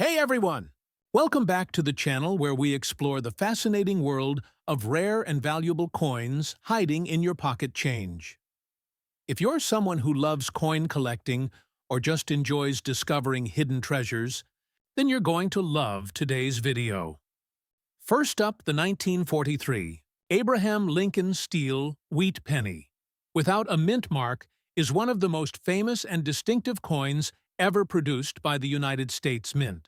Hey everyone! Welcome back to the channel where we explore the fascinating world of rare and valuable coins hiding in your pocket change. If you're someone who loves coin collecting or just enjoys discovering hidden treasures, then you're going to love today's video. First up, the 1943 Abraham Lincoln Steel Wheat Penny, without a mint mark, is one of the most famous and distinctive coins ever produced by the United States Mint.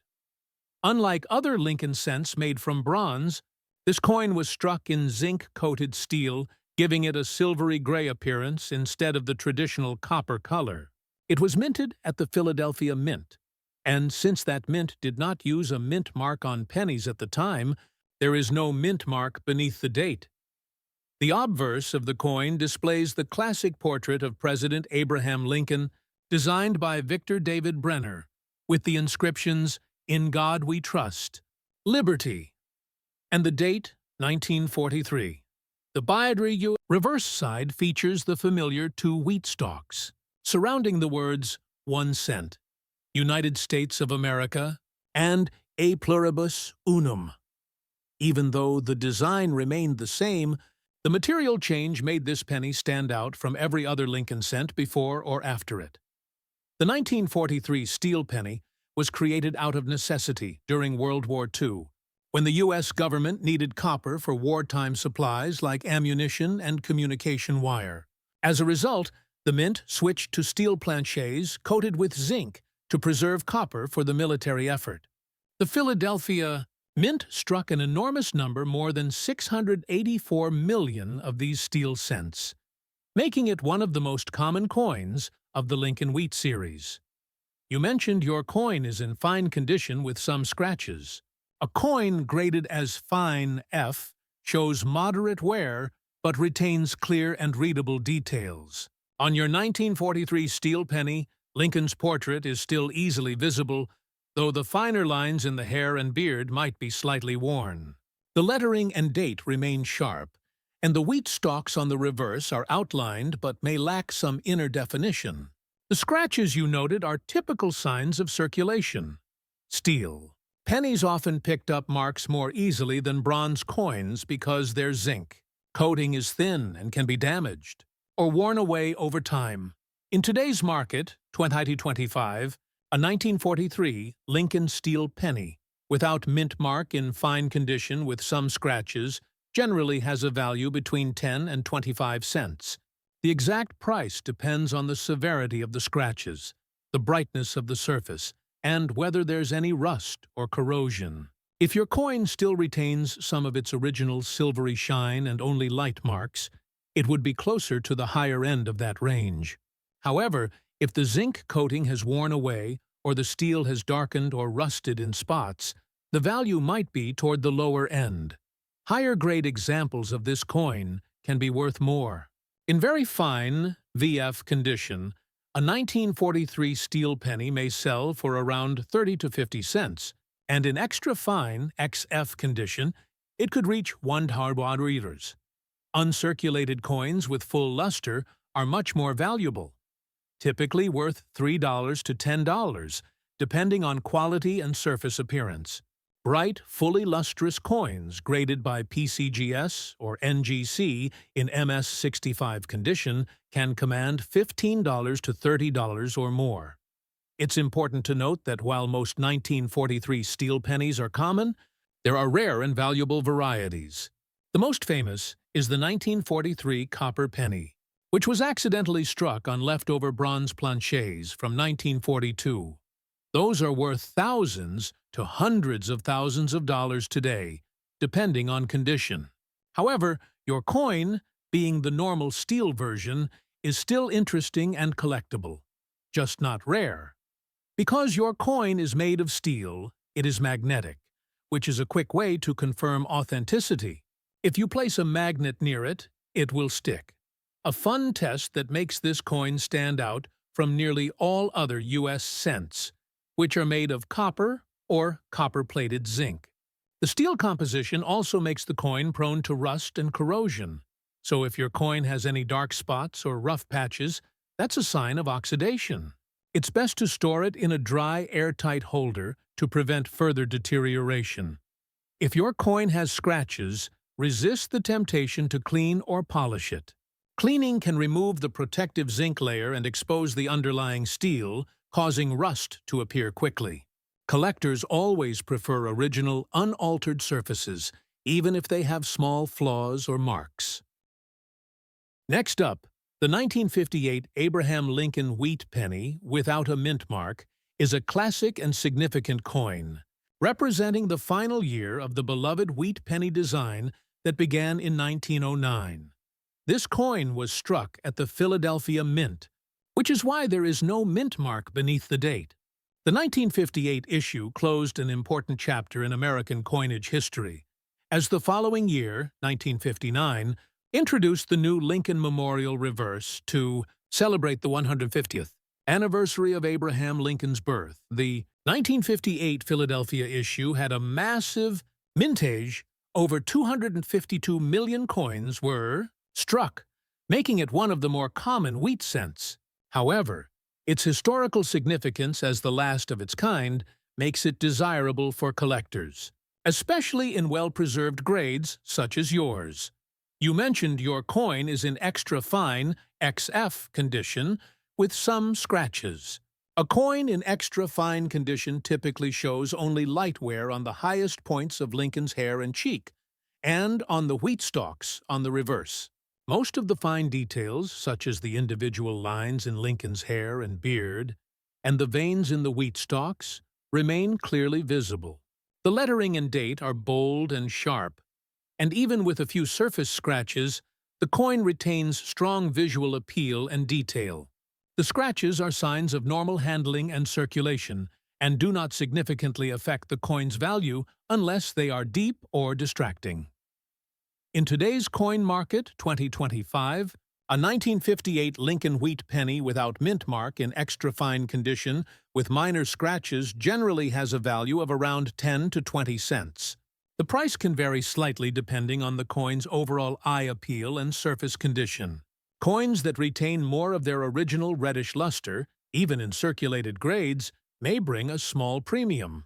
Unlike other Lincoln cents made from bronze, this coin was struck in zinc-coated steel, giving it a silvery gray appearance instead of the traditional copper color. It was minted at the Philadelphia Mint, and since that mint did not use a mint mark on pennies at the time, there is no mint mark beneath the date. The obverse of the coin displays the classic portrait of President Abraham Lincoln, designed by Victor David Brenner, with the inscriptions, "In God We Trust," "Liberty," and the date, 1943. The biadry reverse side features the familiar two wheat stalks, surrounding the words 1 cent, United States of America, and A Pluribus Unum. Even though the design remained the same, the material change made this penny stand out from every other Lincoln cent before or after it. The 1943 steel penny was created out of necessity during World War II, when the U.S. government needed copper for wartime supplies like ammunition and communication wire. As a result, the mint switched to steel planchets coated with zinc to preserve copper for the military effort. The Philadelphia Mint struck an enormous number, more than 684 million of these steel cents, making it one of the most common coins of the Lincoln Wheat series. You mentioned your coin is in fine condition with some scratches. A coin graded as fine F shows moderate wear but retains clear and readable details. On your 1943 steel penny, Lincoln's portrait is still easily visible, though the finer lines in the hair and beard might be slightly worn. The lettering and date remain sharp, and the wheat stalks on the reverse are outlined but may lack some inner definition. The scratches you noted are typical signs of circulation. Steel. Pennies often picked up marks more easily than bronze coins because their zinc coating is thin and can be damaged or worn away over time. In today's market, 2025, a 1943 Lincoln steel penny, without mint mark in fine condition with some scratches, generally has a value between 10 and 25 cents. The exact price depends on the severity of the scratches, the brightness of the surface, and whether there's any rust or corrosion. If your coin still retains some of its original silvery shine and only light marks, it would be closer to the higher end of that range. However, if the zinc coating has worn away or the steel has darkened or rusted in spots, the value might be toward the lower end. Higher-grade examples of this coin can be worth more. In very fine VF condition, a 1943 steel penny may sell for around 30 to 50 cents, and in extra fine XF condition, it could reach $1. Uncirculated coins with full luster are much more valuable, typically worth $3 to $10, depending on quality and surface appearance. Bright, fully lustrous coins graded by PCGS or NGC in MS65 condition can command $15 to $30 or more. It's important to note that while most 1943 steel pennies are common, there are rare and valuable varieties. The most famous is the 1943 copper penny, which was accidentally struck on leftover bronze planchets from 1942. Those are worth thousands to hundreds of thousands of dollars today, depending on condition. However, your coin, being the normal steel version, is still interesting and collectible, just not rare. Because your coin is made of steel, it is magnetic, which is a quick way to confirm authenticity. If you place a magnet near it, it will stick. A fun test that makes this coin stand out from nearly all other U.S. cents, which are made of copper or copper-plated zinc. The steel composition also makes the coin prone to rust and corrosion, so if your coin has any dark spots or rough patches, that's a sign of oxidation. It's best to store it in a dry, airtight holder to prevent further deterioration. If your coin has scratches, resist the temptation to clean or polish it. Cleaning can remove the protective zinc layer and expose the underlying steel, causing rust to appear quickly. Collectors always prefer original, unaltered surfaces, even if they have small flaws or marks. Next up, the 1958 Abraham Lincoln wheat penny without a mint mark is a classic and significant coin, representing the final year of the beloved wheat penny design that began in 1909. This coin was struck at the Philadelphia Mint, which is why there is no mint mark beneath the date. The 1958 issue closed an important chapter in American coinage history, as the following year, 1959, introduced the new Lincoln Memorial Reverse to celebrate the 150th anniversary of Abraham Lincoln's birth. The 1958 Philadelphia issue had a massive mintage. Over 252 million coins were struck, making it one of the more common wheat cents. However, its historical significance as the last of its kind makes it desirable for collectors, especially in well-preserved grades such as yours. You mentioned your coin is in extra fine XF condition with some scratches. A coin in extra fine condition typically shows only light wear on the highest points of Lincoln's hair and cheek, and on the wheat stalks on the reverse. Most of the fine details, such as the individual lines in Lincoln's hair and beard, and the veins in the wheat stalks, remain clearly visible. The lettering and date are bold and sharp, and even with a few surface scratches, the coin retains strong visual appeal and detail. The scratches are signs of normal handling and circulation, and do not significantly affect the coin's value unless they are deep or distracting. In today's coin market, 2025, a 1958 Lincoln wheat penny without mint mark in extra fine condition with minor scratches generally has a value of around 10 to 20 cents. The price can vary slightly depending on the coin's overall eye appeal and surface condition. Coins that retain more of their original reddish luster, even in circulated grades, may bring a small premium.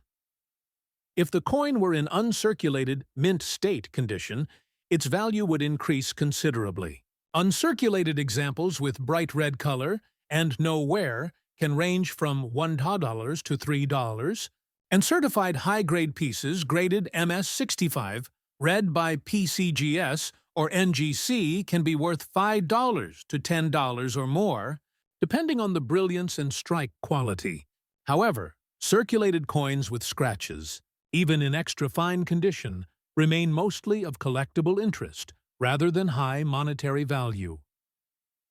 If the coin were in uncirculated, mint state condition, its value would increase considerably. Uncirculated examples with bright red color and no wear can range from $1 to $3, and certified high-grade pieces graded MS65, read by PCGS or NGC can be worth $5 to $10 or more, depending on the brilliance and strike quality. However, circulated coins with scratches, even in extra fine condition, remain mostly of collectible interest rather than high monetary value.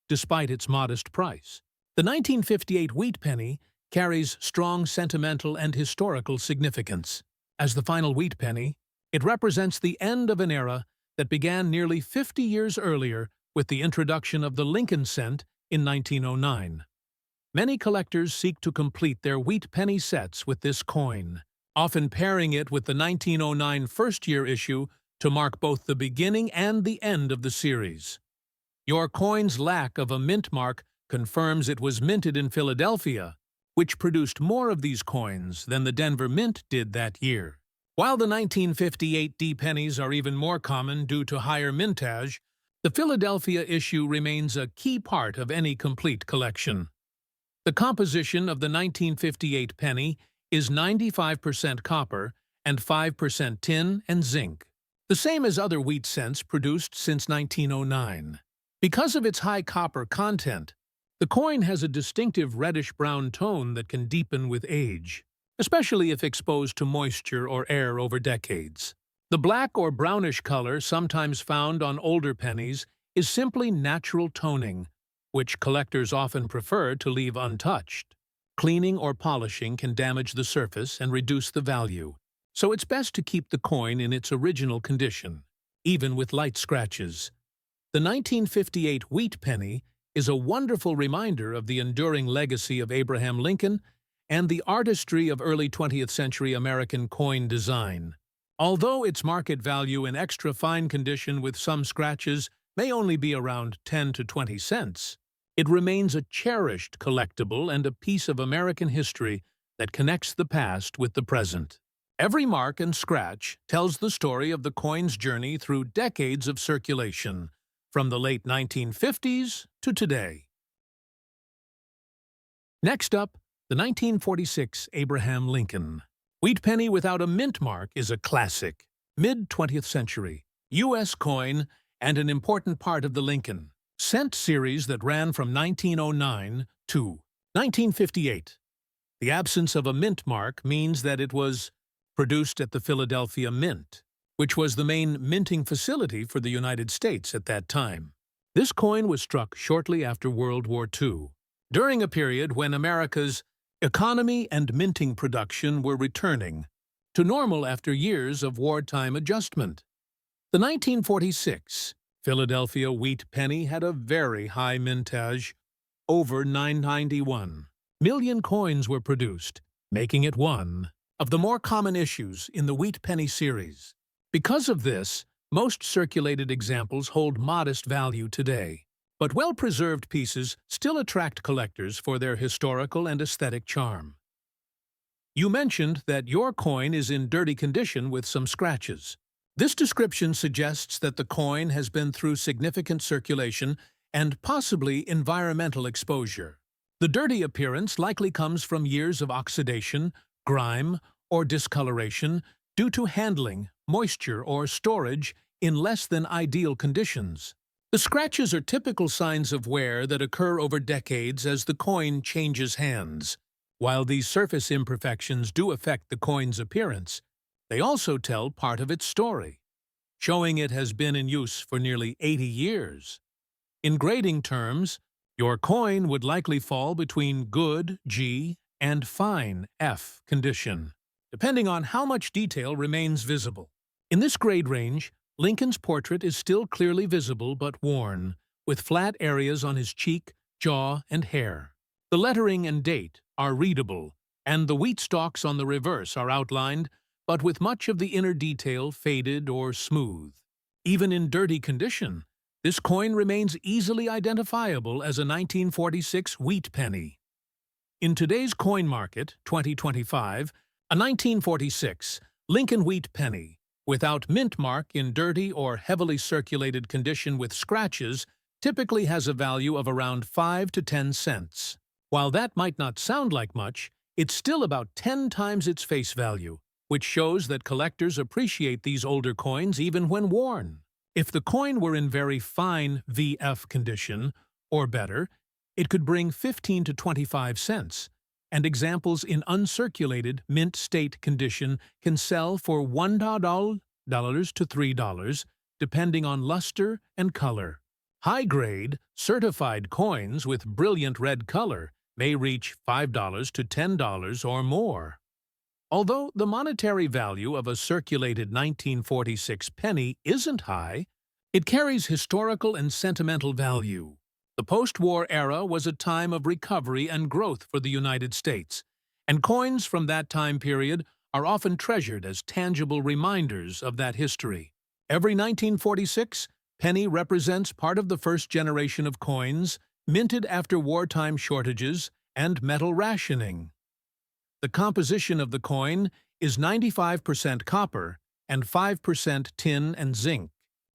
Despite its modest price, the 1958 wheat penny carries strong sentimental and historical significance. As the final wheat penny, it represents the end of an era that began nearly 50 years earlier with the introduction of the Lincoln cent in 1909. Many collectors seek to complete their wheat penny sets with this coin, often pairing it with the 1909 first-year issue to mark both the beginning and the end of the series. Your coin's lack of a mint mark confirms it was minted in Philadelphia, which produced more of these coins than the Denver Mint did that year. While the 1958 D pennies are even more common due to higher mintage, the Philadelphia issue remains a key part of any complete collection. The composition of the 1958 penny is 95% copper and 5% tin and zinc, the same as other wheat cents produced since 1909. Because of its high copper content, the coin has a distinctive reddish-brown tone that can deepen with age, especially if exposed to moisture or air over decades. The black or brownish color sometimes found on older pennies is simply natural toning, which collectors often prefer to leave untouched. Cleaning or polishing can damage the surface and reduce the value, so it's best to keep the coin in its original condition, even with light scratches. The 1958 wheat penny is a wonderful reminder of the enduring legacy of Abraham Lincoln and the artistry of early 20th century American coin design. Although its market value in extra fine condition with some scratches may only be around 10 to 20 cents, it remains a cherished collectible and a piece of American history that connects the past with the present. Every mark and scratch tells the story of the coin's journey through decades of circulation, from the late 1950s to today. Next up, the 1946 Abraham Lincoln. Wheat penny without a mint mark is a classic, mid-20th century, U.S. coin and an important part of the Lincoln cent series that ran from 1909 to 1958. The absence of a mint mark means that it was produced at the Philadelphia Mint, which was the main minting facility for the United States at that time. This coin was struck shortly after World War II, during a period when America's economy and minting production were returning to normal after years of wartime adjustment. The 1946 Philadelphia wheat penny had a very high mintage, over 991 million coins were produced, making it one of the more common issues in the wheat penny series. Because of this, most circulated examples hold modest value today, but well-preserved pieces still attract collectors for their historical and aesthetic charm. You mentioned that your coin is in dirty condition with some scratches. This description suggests that the coin has been through significant circulation and possibly environmental exposure. The dirty appearance likely comes from years of oxidation, grime, or discoloration due to handling, moisture, or storage in less than ideal conditions. The scratches are typical signs of wear that occur over decades as the coin changes hands. While these surface imperfections do affect the coin's appearance, they also tell part of its story, showing it has been in use for nearly 80 years. In grading terms, your coin would likely fall between good G and fine F condition, depending on how much detail remains visible. In this grade range, Lincoln's portrait is still clearly visible but worn, with flat areas on his cheek, jaw, and hair. The lettering and date are readable, and the wheat stalks on the reverse are outlined, but with much of the inner detail faded or smooth. Even in dirty condition, this coin remains easily identifiable as a 1946 wheat penny. In today's coin market, 2025, a 1946 Lincoln wheat penny, without mint mark in dirty or heavily circulated condition with scratches, typically has a value of around 5 to 10 cents. While that might not sound like much, it's still about 10 times its face value, which shows that collectors appreciate these older coins even when worn. If the coin were in very fine VF condition, or better, it could bring 15 to 25 cents, and examples in uncirculated mint state condition can sell for $1 to $3, depending on luster and color. High-grade, certified coins with brilliant red color may reach $5 to $10 or more. Although the monetary value of a circulated 1946 penny isn't high, it carries historical and sentimental value. The post-war era was a time of recovery and growth for the United States, and coins from that time period are often treasured as tangible reminders of that history. Every 1946 penny represents part of the first generation of coins minted after wartime shortages and metal rationing. The composition of the coin is 95% copper and 5% tin and zinc,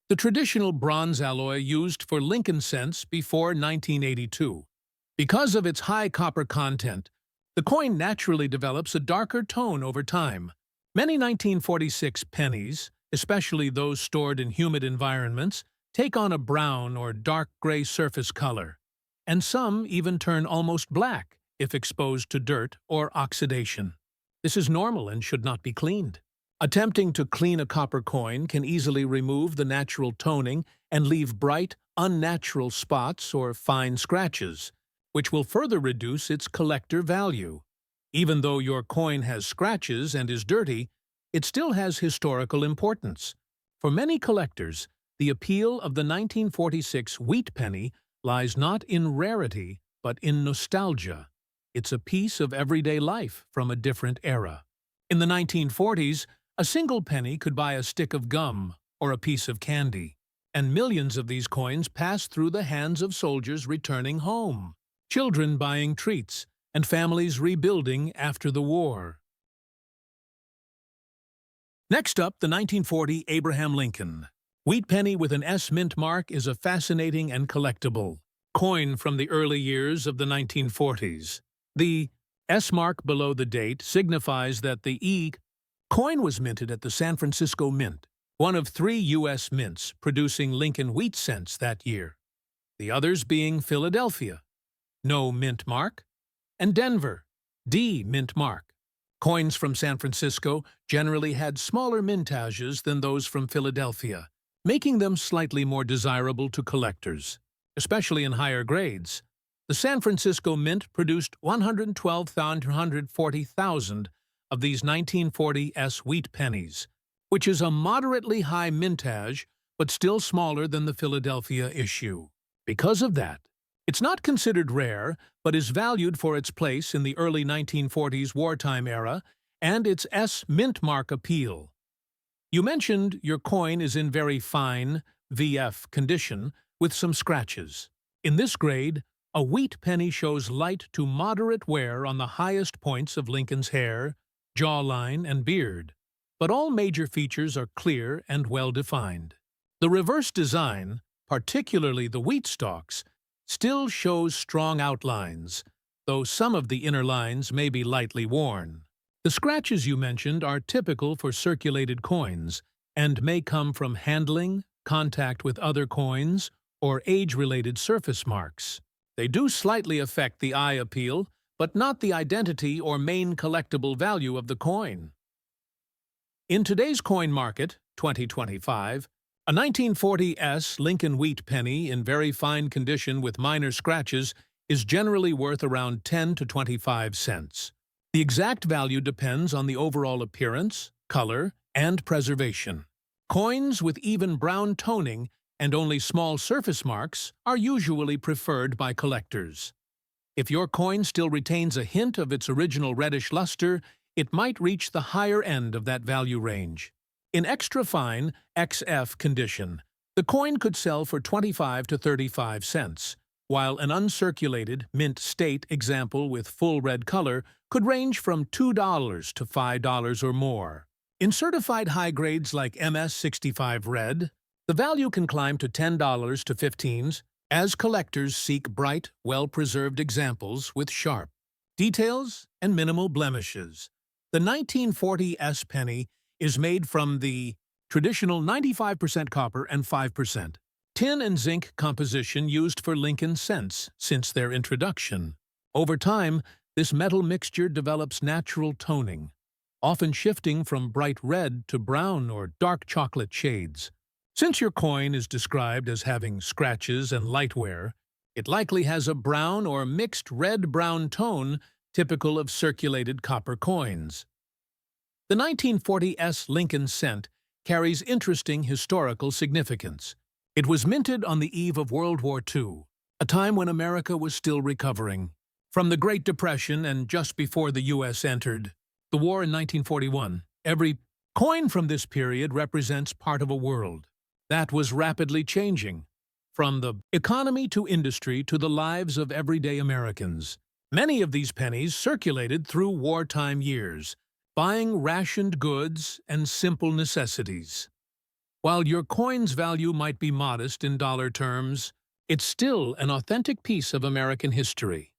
the traditional bronze alloy used for Lincoln cents before 1982. Because of its high copper content, the coin naturally develops a darker tone over time. Many 1946 pennies, especially those stored in humid environments, take on a brown or dark gray surface color, and some even turn almost black if exposed to dirt or oxidation. This is normal and should not be cleaned. Attempting to clean a copper coin can easily remove the natural toning and leave bright, unnatural spots or fine scratches, which will further reduce its collector value. Even though your coin has scratches and is dirty, it still has historical importance. For many collectors, the appeal of the 1946 wheat penny lies not in rarity, but in nostalgia. It's a piece of everyday life from a different era. In the 1940s, a single penny could buy a stick of gum or a piece of candy, and millions of these coins passed through the hands of soldiers returning home, children buying treats, and families rebuilding after the war. Next up, the 1940 Abraham Lincoln. Wheat penny with an S mint mark is a fascinating and collectible coin from the early years of the 1940s. The S mark below the date signifies that the coin was minted at the San Francisco Mint, one of 3 U.S. mints producing Lincoln wheat cents that year, the others being Philadelphia, no mint mark, and Denver, D mint mark. Coins from San Francisco generally had smaller mintages than those from Philadelphia, making them slightly more desirable to collectors, especially in higher grades. The San Francisco Mint produced 112,140,000 of these 1940 S wheat pennies, which is a moderately high mintage but still smaller than the Philadelphia issue. Because of that, it's not considered rare, but is valued for its place in the early 1940s wartime era and its S mint mark appeal. You mentioned your coin is in very fine, VF condition, with some scratches. In this grade, a wheat penny shows light to moderate wear on the highest points of Lincoln's hair, jawline, and beard, but all major features are clear and well-defined. The reverse design, particularly the wheat stalks, still shows strong outlines, though some of the inner lines may be lightly worn. The scratches you mentioned are typical for circulated coins and may come from handling, contact with other coins, or age-related surface marks. They do slightly affect the eye appeal, but not the identity or main collectible value of the coin. In today's coin market, 2025, a 1940 S Lincoln wheat penny in very fine condition with minor scratches is generally worth around 10 to 25 cents. The exact value depends on the overall appearance, color, and preservation. Coins with even brown toning and only small surface marks are usually preferred by collectors. If your coin still retains a hint of its original reddish luster, it might reach the higher end of that value range. In extra-fine XF condition, the coin could sell for 25 to 35 cents, while an uncirculated, mint state example with full red color could range from $2 to $5 or more. In certified high grades like MS65 Red, the value can climb to $10 to $15 as collectors seek bright, well-preserved examples with sharp details and minimal blemishes. The 1940 S penny is made from the traditional 95% copper and 5% tin and zinc composition used for Lincoln cents since their introduction. Over time, this metal mixture develops natural toning, often shifting from bright red to brown or dark chocolate shades. Since your coin is described as having scratches and light wear, it likely has a brown or mixed red-brown tone typical of circulated copper coins. The 1940 S Lincoln cent carries interesting historical significance. It was minted on the eve of World War II, a time when America was still recovering from the Great Depression and just before the U.S. entered the war in 1941. Every coin from this period represents part of a world that was rapidly changing, from the economy to industry to the lives of everyday Americans. Many of these pennies circulated through wartime years, buying rationed goods and simple necessities. While your coin's value might be modest in dollar terms, it's still an authentic piece of American history,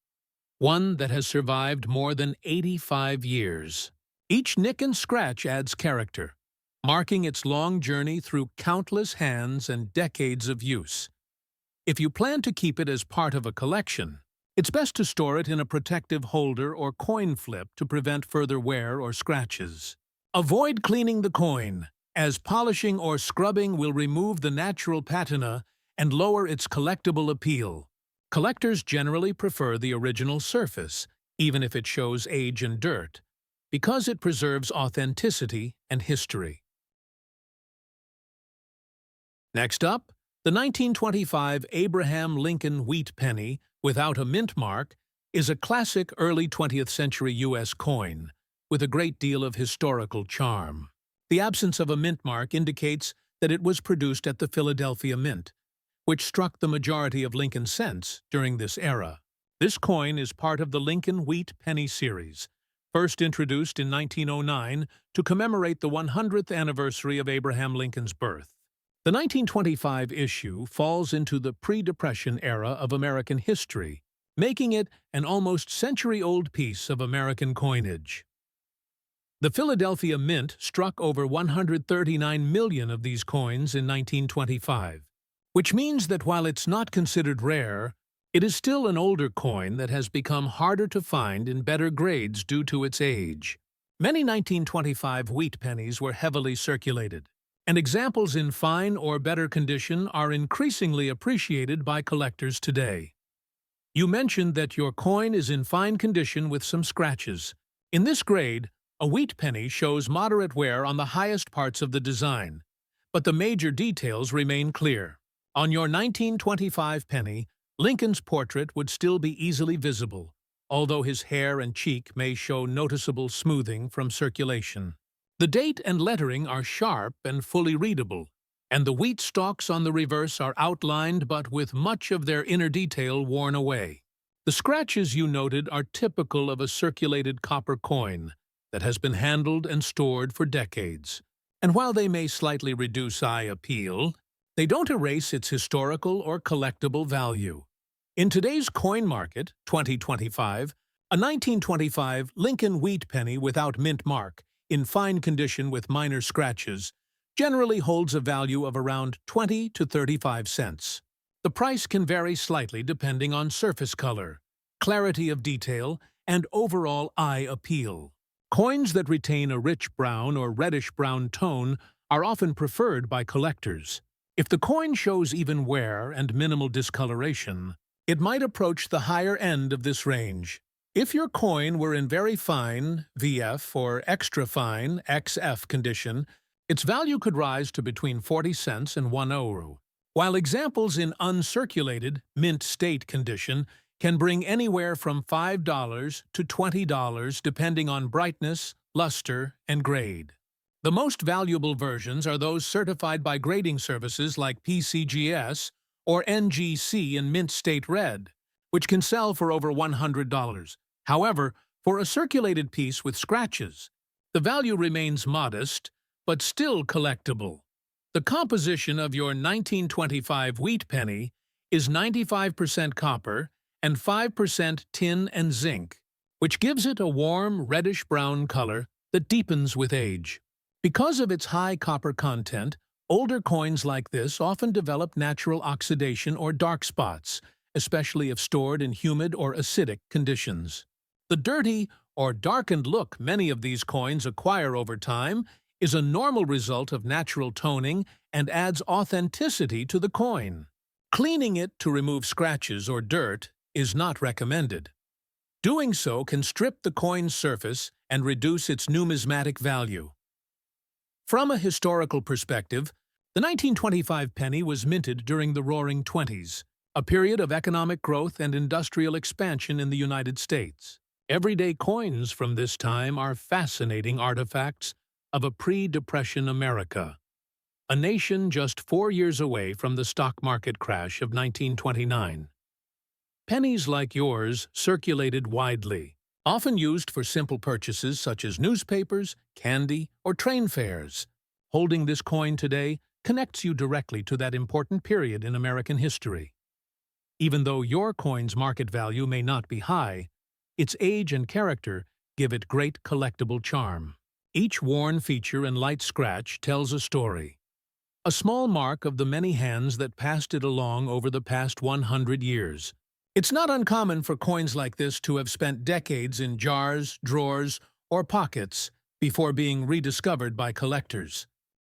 one that has survived more than 85 years. Each nick and scratch adds character, marking its long journey through countless hands and decades of use. If you plan to keep it as part of a collection, it's best to store it in a protective holder or coin flip to prevent further wear or scratches. Avoid cleaning the coin, as polishing or scrubbing will remove the natural patina and lower its collectible appeal. Collectors generally prefer the original surface, even if it shows age and dirt, because it preserves authenticity and history. Next up, the 1925 Abraham Lincoln wheat penny without a mint mark is a classic early 20th century U.S. coin with a great deal of historical charm. The absence of a mint mark indicates that it was produced at the Philadelphia Mint, which struck the majority of Lincoln cents during this era. This coin is part of the Lincoln Wheat Penny series, first introduced in 1909 to commemorate the 100th anniversary of Abraham Lincoln's birth. The 1925 issue falls into the pre-Depression era of American history, making it an almost century-old piece of American coinage. The Philadelphia Mint struck over 139 million of these coins in 1925, which means that while it's not considered rare, it is still an older coin that has become harder to find in better grades due to its age. Many 1925 wheat pennies were heavily circulated, and examples in fine or better condition are increasingly appreciated by collectors today. You mentioned that your coin is in fine condition with some scratches. In this grade, a wheat penny shows moderate wear on the highest parts of the design, but the major details remain clear. On your 1925 penny, Lincoln's portrait would still be easily visible, although his hair and cheek may show noticeable smoothing from circulation. The date and lettering are sharp and fully readable, and the wheat stalks on the reverse are outlined but with much of their inner detail worn away. The scratches you noted are typical of a circulated copper coin that has been handled and stored for decades, and while they may slightly reduce eye appeal, they don't erase its historical or collectible value. In today's coin market, 2025, a 1925 Lincoln wheat penny without mint mark, in fine condition with minor scratches, generally holds a value of around 20 to 35 cents. The price can vary slightly depending on surface color, clarity of detail, and overall eye appeal. Coins that retain a rich brown or reddish-brown tone are often preferred by collectors. If the coin shows even wear and minimal discoloration, it might approach the higher end of this range. If your coin were in very fine VF or extra fine XF condition, its value could rise to between 40 cents and €1, while examples in uncirculated, mint state condition can bring anywhere from $5 to $20 depending on brightness, luster, and grade. The most valuable versions are those certified by grading services like PCGS or NGC in mint state red, which can sell for over $100. However, for a circulated piece with scratches, the value remains modest, but still collectible. The composition of your 1925 wheat penny is 95% copper and 5% tin and zinc, which gives it a warm reddish-brown color that deepens with age. Because of its high copper content, older coins like this often develop natural oxidation or dark spots, especially if stored in humid or acidic conditions. The dirty or darkened look many of these coins acquire over time is a normal result of natural toning and adds authenticity to the coin. Cleaning it to remove scratches or dirt is not recommended. Doing so can strip the coin's surface and reduce its numismatic value. From a historical perspective, the 1925 penny was minted during the Roaring Twenties, a period of economic growth and industrial expansion in the United States. Everyday coins from this time are fascinating artifacts of a pre-Depression America, a nation just 4 years away from the stock market crash of 1929. Pennies like yours circulated widely, often used for simple purchases such as newspapers, candy, or train fares. Holding this coin today connects you directly to that important period in American history. Even though your coin's market value may not be high, its age and character give it great collectible charm. Each worn feature and light scratch tells a story, a small mark of the many hands that passed it along over the past 100 years. It's not uncommon for coins like this to have spent decades in jars, drawers, or pockets before being rediscovered by collectors.